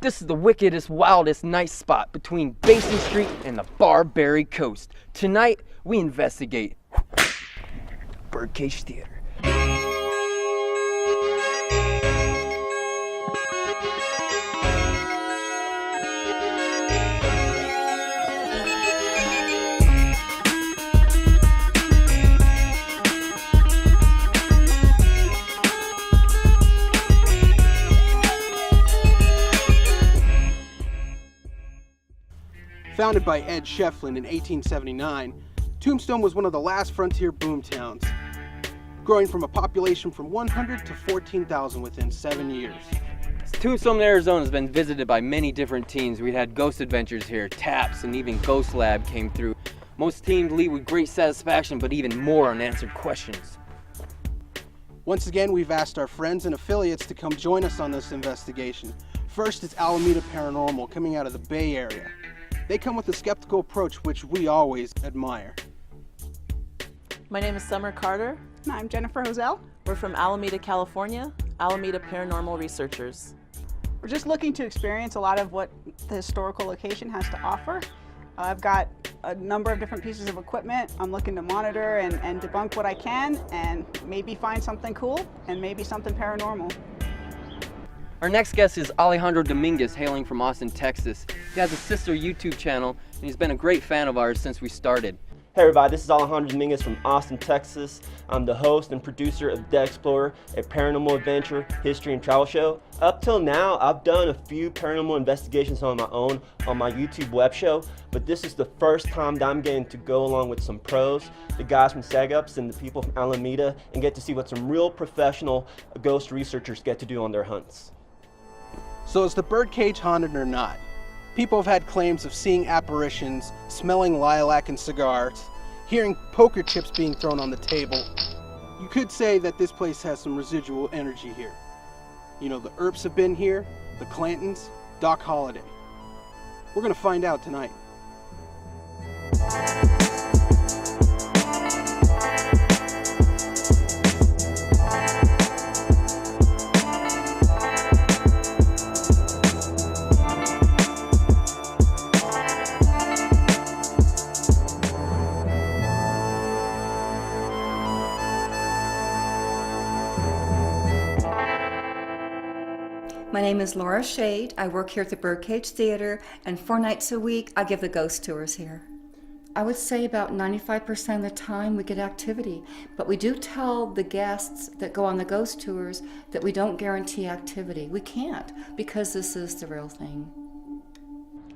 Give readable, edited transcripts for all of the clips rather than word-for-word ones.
This is the wickedest, wildest night spot between Basin Street and the Barbary Coast. Tonight, we investigate Birdcage Theater. Founded by Ed Shefflin in 1879, Tombstone was one of the last frontier boom towns, growing from a population from 100 to 14,000 within 7 years. Tombstone, Arizona has been visited by many different teams. We had Ghost Adventures here, TAPS, and even Ghost Lab came through. Most teams leave with great satisfaction, but even more unanswered questions. Once again, we've asked our friends and affiliates to come join us on this investigation. First is Alameda Paranormal, coming out of the Bay Area. They come with a skeptical approach, which we always admire. My name is Summer Carter. And I'm Jennifer Hosell. We're from Alameda, California, Alameda Paranormal Researchers. We're just looking to experience a lot of what the historical location has to offer. I've got a number of different pieces of equipment. I'm looking to monitor and debunk what I can, and maybe find something cool and maybe something paranormal. Our next guest is Alejandro Dominguez, hailing from Austin, Texas. He has a sister YouTube channel, and he's been a great fan of ours since we started. Hey everybody, this is Alejandro Dominguez from Austin, Texas. I'm the host and producer of Dead Explorer, a paranormal adventure, history, and travel show. Up till now, I've done a few paranormal investigations on my own on my YouTube web show, but this is the first time that I'm getting to go along with some pros, the guys from SAGAPS and the people from Alameda, and get to see what some real professional ghost researchers get to do on their hunts. So is the birdcage haunted or not? People have had claims of seeing apparitions, smelling lilac and cigars, hearing poker chips being thrown on the table. You could say that this place has some residual energy here. You know, the Earps have been here, the Clantons, Doc Holliday. We're gonna find out tonight. My name is Laura Shade. I work here at the Birdcage Theater, and 4 nights a week I give the ghost tours here. I would say about 95% of the time we get activity, but we do tell the guests that go on the ghost tours that we don't guarantee activity. We can't, because this is the real thing.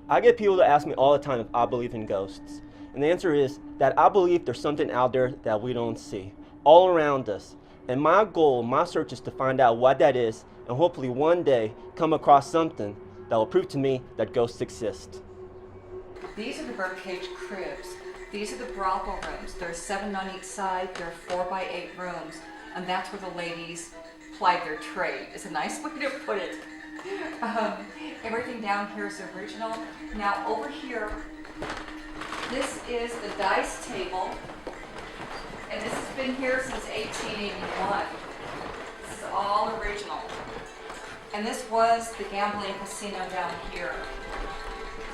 I get people to ask me all the time if I believe in ghosts. And the answer is that I believe there's something out there that we don't see, all around us. And my goal, my search is to find out what that is, and hopefully one day come across something that will prove to me that ghosts exist. These are the birdcage cribs. These are the brothel rooms. There's 7 on each side. There are 4x8 rooms, and that's where the ladies plied their trade. It's a nice way to put it. Everything down here is original. Now over here, this is the dice table, and this has been here since 1881. This is all original. And this was the gambling casino down here.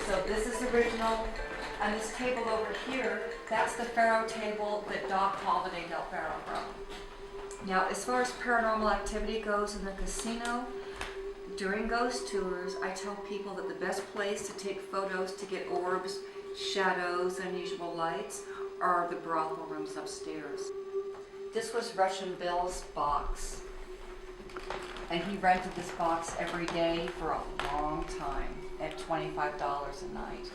So this is original, and this table over here, that's the Pharaoh table that Doc Holliday dealt Pharaoh from. Now, as far as paranormal activity goes in the casino, during ghost tours, I tell people that the best place to take photos to get orbs, shadows, unusual lights are the brothel rooms upstairs. This was Russian Bill's box, and he rented this box every day for a long time at $25 a night.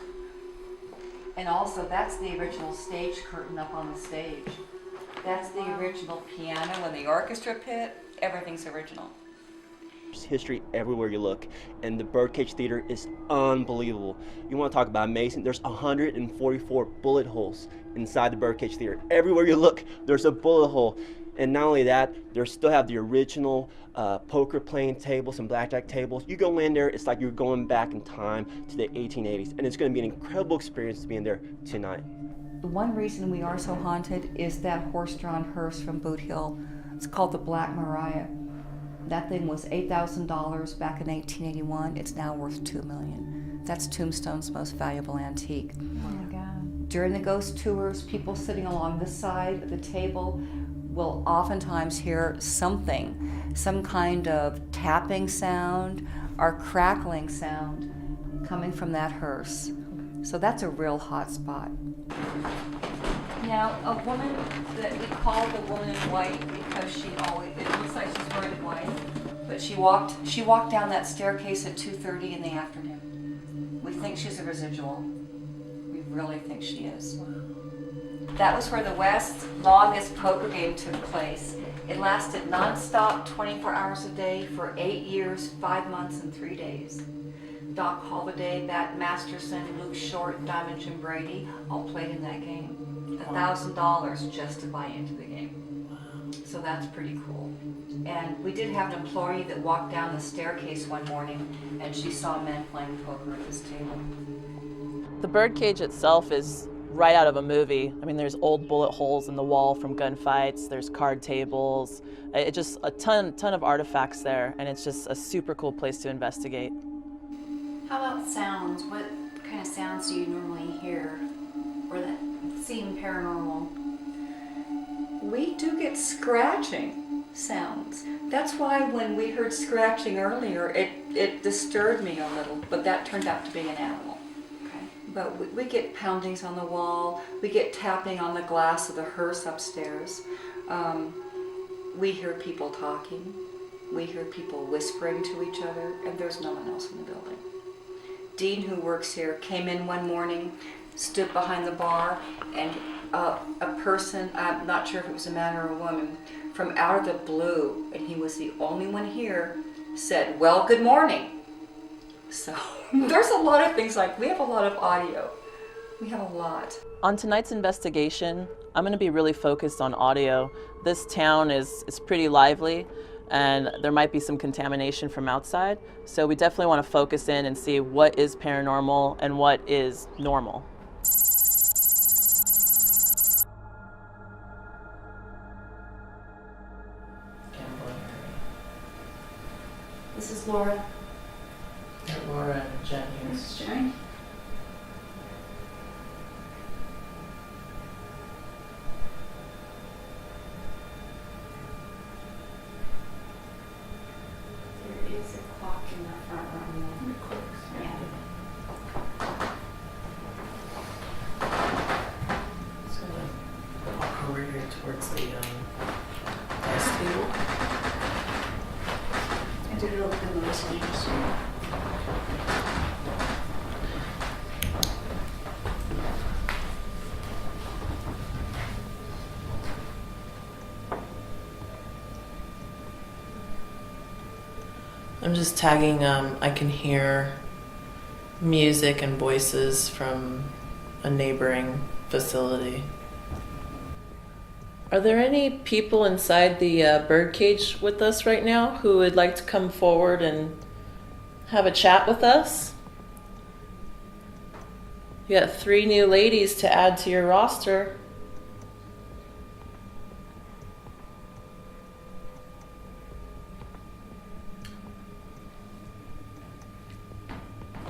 And also, that's the original stage curtain up on the stage. That's the original piano and the orchestra pit. Everything's original. There's history everywhere you look, and the Birdcage Theater is unbelievable. You want to talk about amazing? There's 144 bullet holes inside the Birdcage Theater. Everywhere you look, there's a bullet hole. And not only that, they still have the original poker playing tables and blackjack tables. You go in there, it's like you're going back in time to the 1880s, and it's going to be an incredible experience to be in there tonight. The one reason we are so haunted is that horse-drawn hearse from Boot Hill. It's called the Black Mariah. That thing was $8,000 back in 1881. It's now worth $2 million. That's Tombstone's most valuable antique. Oh my God. During the ghost tours, people sitting along this side of the table will oftentimes hear something, some kind of tapping sound or crackling sound coming from that hearse. So that's a real hot spot. Now, a woman that we call the woman in white because it looks like she's wearing white, but she walked down that staircase at 2:30 in the afternoon. We think she's a residual. We really think she is. That was where the West's longest poker game took place. It lasted nonstop 24 hours a day for 8 years, 5 months, and 3 days. Doc Holliday, Bat Masterson, Luke Short, Diamond Jim Brady all played in that game. $1,000 just to buy into the game. So that's pretty cool. And we did have an employee that walked down the staircase one morning and she saw men playing poker at this table. The birdcage itself is right out of a movie. I mean, there's old bullet holes in the wall from gunfights, there's card tables, it's just a ton of artifacts there, and it's just a super cool place to investigate. How about sounds? What kind of sounds do you normally hear or that seem paranormal? We do get scratching sounds. That's why when we heard scratching earlier, it disturbed me a little, but that turned out to be an animal. Okay. But we get poundings on the wall, we get tapping on the glass of the hearse upstairs. We hear people talking, we hear people whispering to each other, and there's no one else in the building. Dean, who works here, came in one morning, stood behind the bar, and a person, I'm not sure if it was a man or a woman, from out of the blue, and he was the only one here, said, "Well, good morning." So there's a lot of things we have a lot of audio. We have a lot. On tonight's investigation, I'm going to be really focused on audio. This town is pretty lively, and there might be some contamination from outside. So we definitely want to focus in and see what is paranormal and what is normal. This is Laura. Laura and Jen here. This is Jenny. There is a clock in the front room. Yeah. So walk over here towards the desk table. I did it over the most interesting. I'm just tagging, I can hear music and voices from a neighboring facility. Are there any people inside the birdcage with us right now who would like to come forward and have a chat with us? You got 3 new ladies to add to your roster.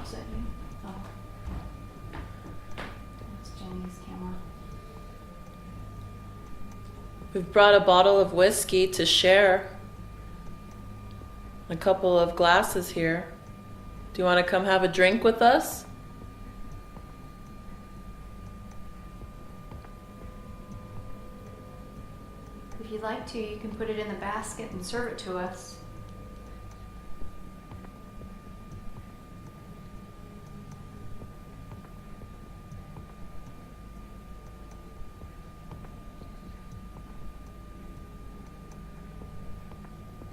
Is that you? Oh. That's Jenny's camera. We've brought a bottle of whiskey to share. A couple of glasses here. Do you want to come have a drink with us? If you'd like to, you can put it in the basket and serve it to us.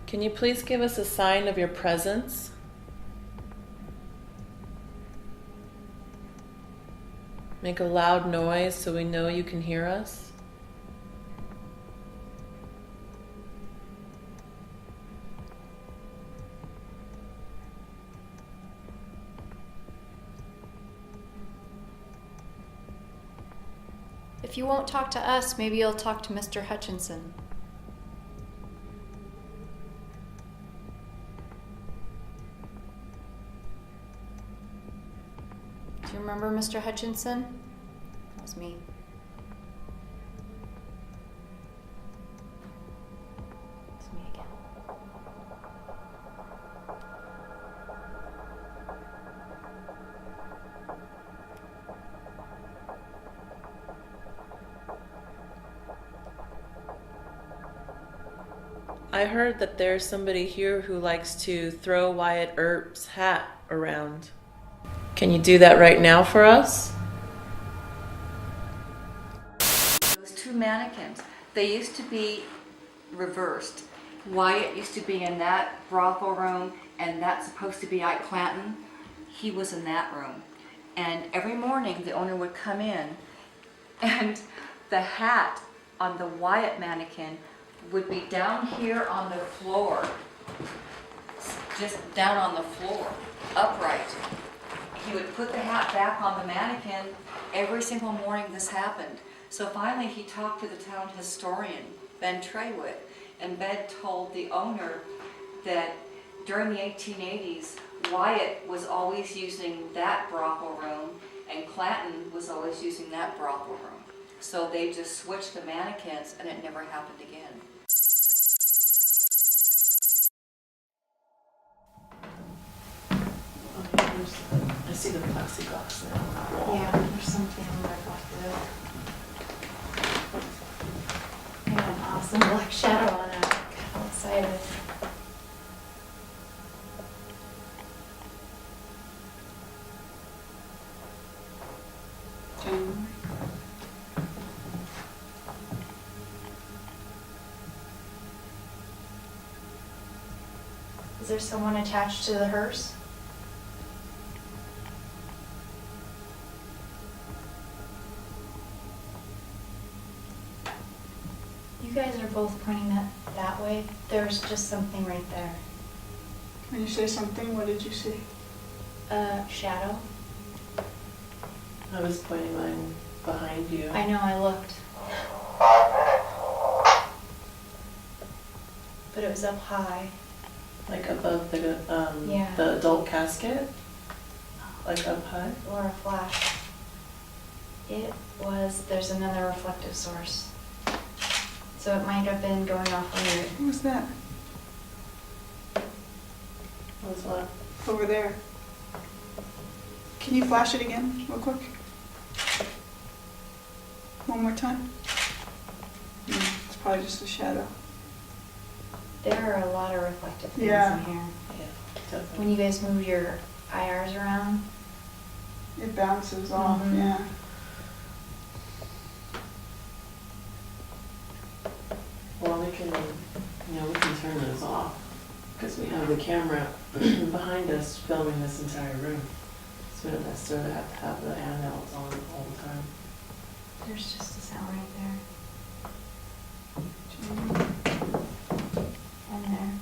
Can you please give us a sign of your presence? Make a loud noise so we know you can hear us. If you won't talk to us, maybe you'll talk to Mr. Hutchinson. Do you remember Mr. Hutchinson? That was me. It's me again. I heard that there's somebody here who likes to throw Wyatt Earp's hat around. Can you do that right now for us? Those two mannequins, they used to be reversed. Wyatt used to be in that brothel room, and that's supposed to be Ike Clanton. He was in that room. And every morning the owner would come in, and the hat on the Wyatt mannequin would be down here on the floor, just down on the floor, upright. He would put the hat back on the mannequin. Every single morning this happened. So finally he talked to the town historian, Ben Traywood, and Ben told the owner that during the 1880s, Wyatt was always using that brothel room and Clanton was always using that brothel room. So they just switched the mannequins and it never happened again. I see the plexiglass now. Yeah, there's something reflective. I got an awesome black shadow on it. I'm excited. Is there someone attached to the hearse? You guys are both pointing that way. There's just something right there. When you say something, what did you see? A shadow. I was pointing mine behind you. I know, I looked. But it was up high. Like above the Yeah. the adult casket? Like up high? Or a flash. There's another reflective source. So it might have been going off weird. What was that? What was what? Over there. Can you flash it again, real quick? One more time? It's probably just a shadow. There are a lot of reflective things Yeah. in here. Yeah, definitely. When you guys move your IRs around, It bounces off, Mhm. yeah. Well, we can turn those off because we have the camera behind us filming this entire room. So we don't necessarily have to have the handhelds on all the time. there's just a sound right there. And there.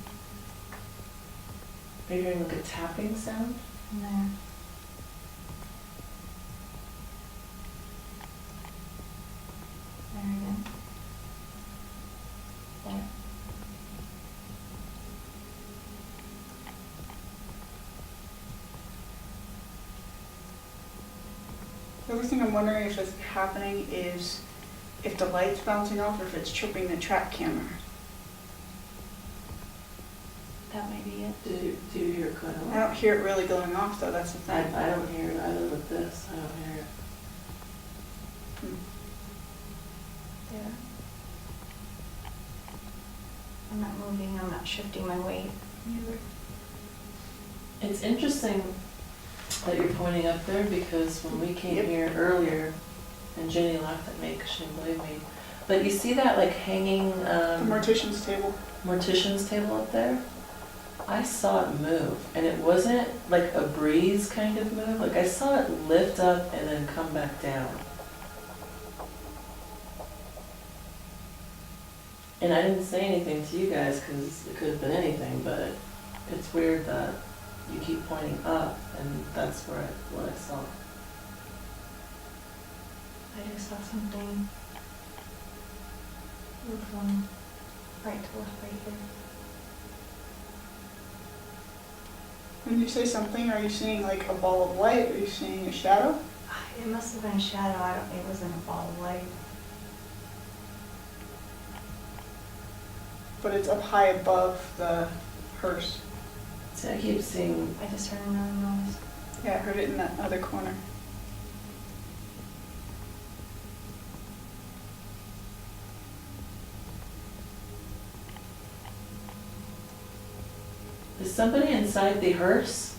Are you hearing like a tapping sound? And there. There again. There. The other thing I'm wondering if it's happening is if the light's bouncing off or if it's tripping the track camera. That may be it. Do you hear it going I on? don't hear it really going off though, that's the I thing. don't hear it either with this. I don't hear it. There. I'm not moving, I'm not shifting my weight either. It's interesting that you're pointing up there because when we came Yep. here earlier, and Jenny laughed at me because she didn't believe me, but you see that like hanging The mortician's table. mortician's table up there? I saw it move, and it wasn't like a breeze kind of move. Like I saw it lift up and then come back down. And I didn't say anything to you guys because it could have been anything, but it's weird that you keep pointing up, and that's what I saw. I just saw something move from right to left right here. When you say something, are you seeing like a ball of light? Are you seeing a shadow? It must have been a shadow. It wasn't a ball of light. But it's up high above the hearse. So I keep seeing, I just heard another noise. Yeah, I heard it in that other corner. is somebody inside the hearse?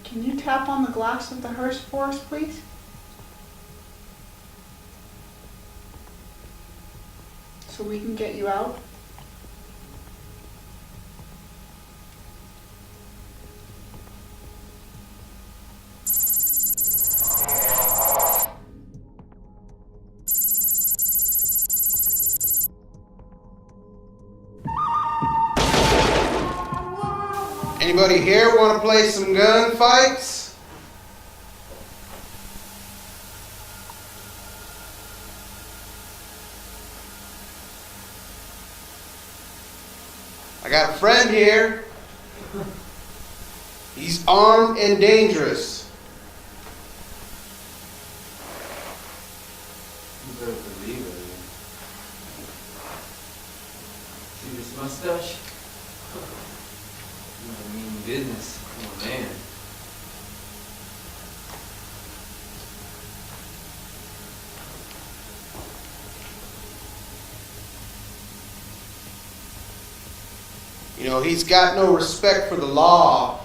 Can you tap on the glass of the hearse for us, please? So we can get you out. Anybody here want to play some gunfights? I got a friend here. He's armed and dangerous. You better believe it. See this mustache? I mean business. Oh man. You know, he's got no respect for the law.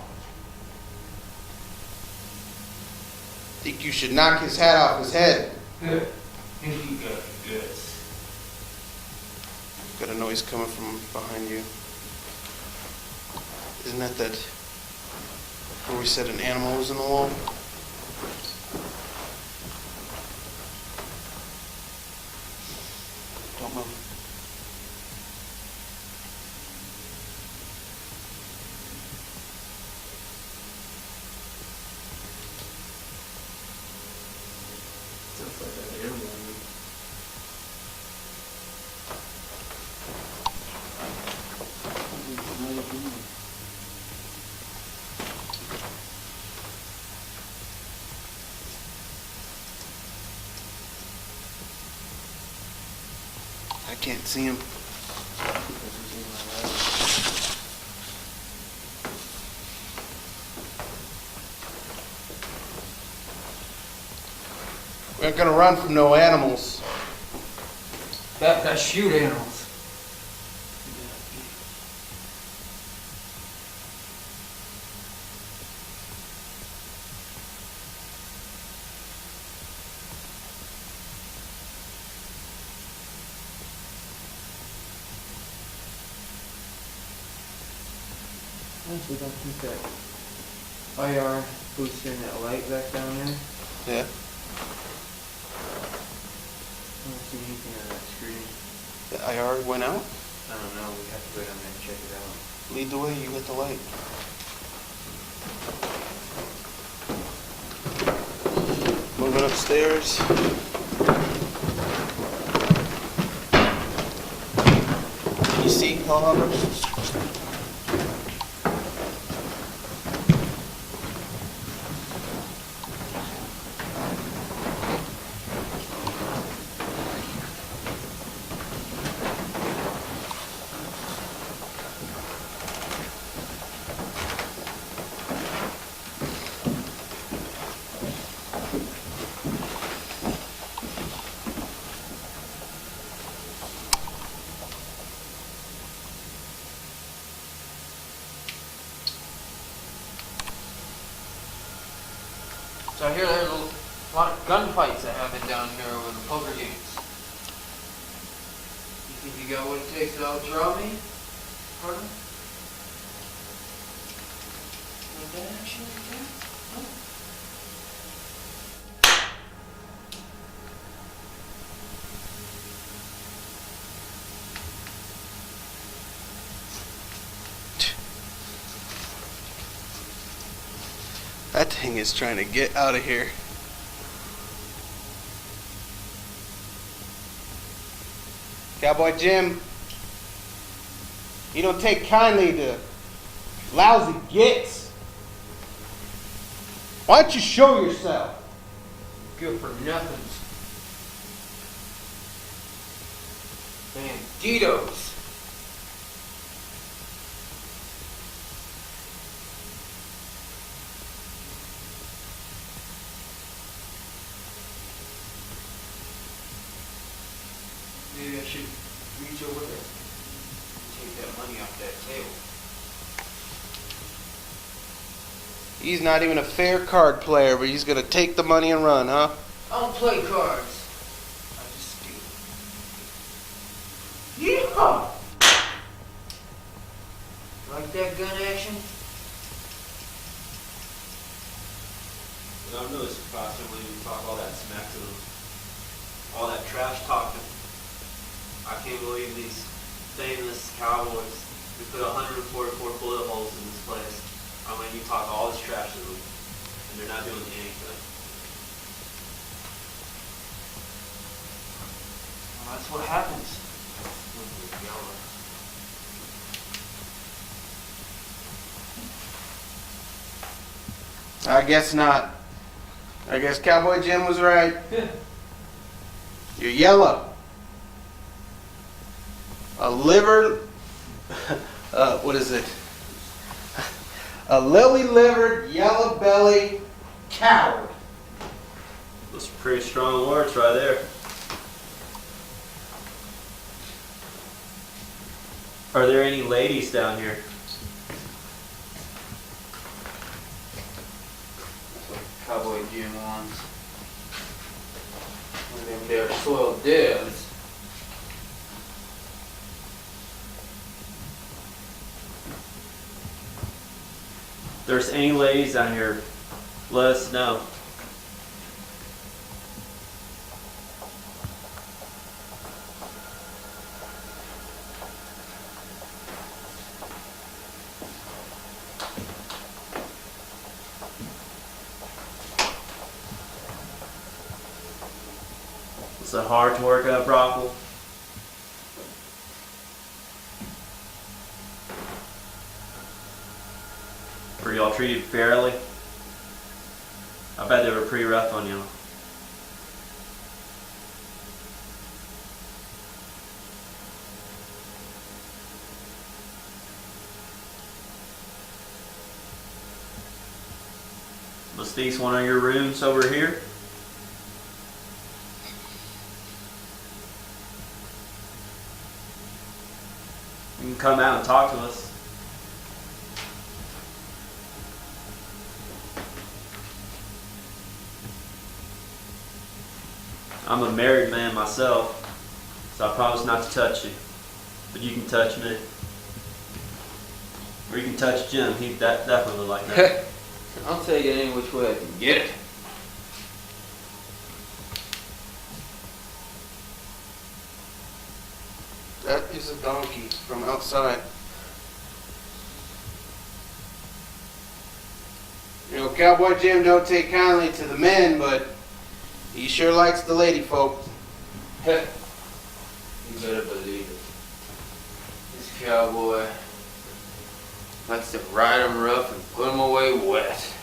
Think you should knock his hat off his head. Think you got the guts. Got a noise coming from behind you. Isn't that where we said an animal was in the wall? Don't move. Sounds like that airline. I can't see him. We aren't gonna run from no animals. That shoot animals. Honestly, don't think that IR boosting that light back down there. Yeah. I don't see anything on that screen. The IR went out? I don't know, we have to go down there and check it out. Lead the way, you got the light. Moving upstairs. Can you see, Alejandro? So I hear there's a lot of gunfights that happen down here over the poker games. You think you got what it takes to outdraw me? Pardon? Like that action right there? Huh? That thing is trying to get out of here. Cowboy Jim. You don't take kindly to lousy gits. Why don't you show yourself? Good for nothings. Banditos. Maybe I should reach over there and take that money off that table. He's not even a fair card player, but he's gonna take the money and run, huh? I don't play cards. I just steal. Yeehaw! Like that gun action? And I'm really surprised when you talk all that smack to them. All that trash talking. I can't believe these famous cowboys. We put 144 bullet holes in this place. I mean, you talk all this trash to them, and they're not doing anything. Well, that's what happens when you're yellow. I guess not. I guess Cowboy Jim was right. You're yellow. A liver, what is it? A lily-livered, yellow-bellied coward. Those are pretty strong words right there. Are there any ladies down here? That's what Cowboy Jim wants. One of them there soiled devs. If there's any ladies down here, let us know. Is it hard to work at a brothel? Were y'all treated fairly? I bet they were pretty rough on you. Was these one of your rooms over here? You can come out and talk to us. I'm a married man myself, so I promise not to touch you. But you can touch me. Or you can touch Jim. He'd definitely like that. I'll take it any which way I can get it. That is a donkey from outside. You know, Cowboy Jim don't take kindly to the men, but he sure likes the lady folk. Heck, you better believe it. This cowboy likes to ride 'em rough and put 'em away wet.